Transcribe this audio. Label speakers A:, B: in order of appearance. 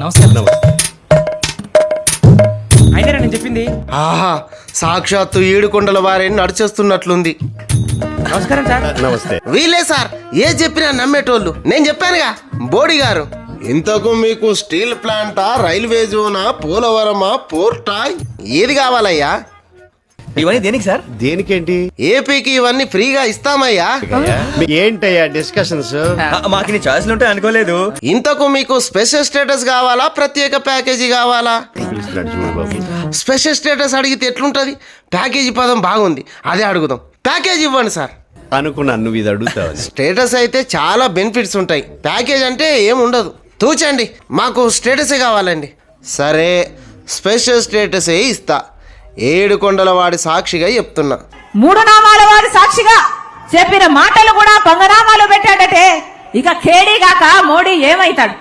A: నమస్కారం. అయినా నేను చెప్పింది.
B: ఆహా, సాక్షాత్తు ఏడుకొండల వారిని నడిచేస్తున్నట్లుంది.
A: నమస్కారం సార్.
C: నమస్తే.
B: వీలే సార్, ఏ చెప్పినా నమ్మేటోళ్ళు. నేను చెప్పానుగా బోడి గారు. ఇంతకు మీకు స్టీల్ ప్లాంటా, రైల్వే జోనా, పోలవరమా, పోర్టా, ఏది కావాలయ్యా?
A: ఇవన్నీ దేనికి సార్?
C: దేనికేంటి?
B: ఏపీకి ఇవన్నీ ఫ్రీగా ఇస్తామయ్యా.
C: ఏంటయ్యా డిస్కషన్స్?
A: మాకు నీ ఛాయిస్లు ఉంటాయి అనుకోలేదు.
B: ఇంతకు మీకు స్పెషల్ స్టేటస్ కావాలా, ప్రత్యేక ప్యాకేజీ కావాలా? స్పెషల్ స్టేటస్ అడిగితే ఎట్లుంటది? ప్యాకేజీ పదం బాగుంది, అదే అడుగుదాం. ప్యాకేజ్ ఇవ్వండి సార్.
C: అనుకున్నాను నువ్వు ఇది అడుగుతావు.
B: స్టేటస్ అయితే చాలా బెనిఫిట్స్ ఉంటాయి, ప్యాకేజ్ అంటే ఏముండదు. తూచండి, మాకు స్టేటసే కావాలండి. సరే, స్పెషల్ స్టేటసే ఇస్తా. ఏడుకొండల వాడి సాక్షిగా చెప్తున్నా.
D: 3 నామాల వాడి సాక్షిగా చెప్పిన మాటలు కూడా పంగనామాలు పెట్టాడటే ఇక ఖేడీగాక మోడీ ఏమైతాడు?